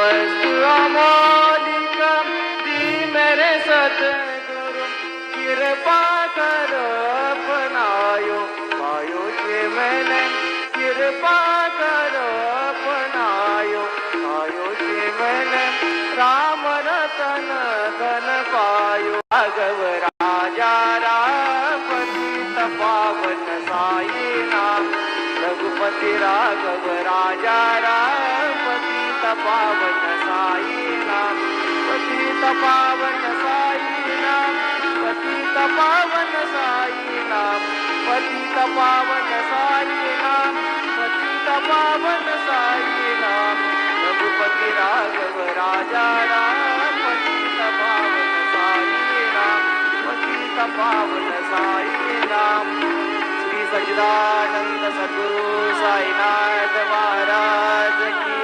वस्तु अमोलिक दी मेरे सतगुरु कृपा करो अपनायो पायो के मैंने कृपा करो अपनायो पायो के मैंने राम रतन धन पायो राघव राजा पतित पावन साई नाम रघुपति राघव राजा पतित पावन साई नाम पतित पावन साई नाम पतित पावन साई नाम पतित पावन साई नाम पतित पावन साई नाम रघुपति राघव राजा पतित पावन साई नाम पतित पावन साई नाम। श्री सच्चिदानंद सद्गुरु साईनाथ महाराज की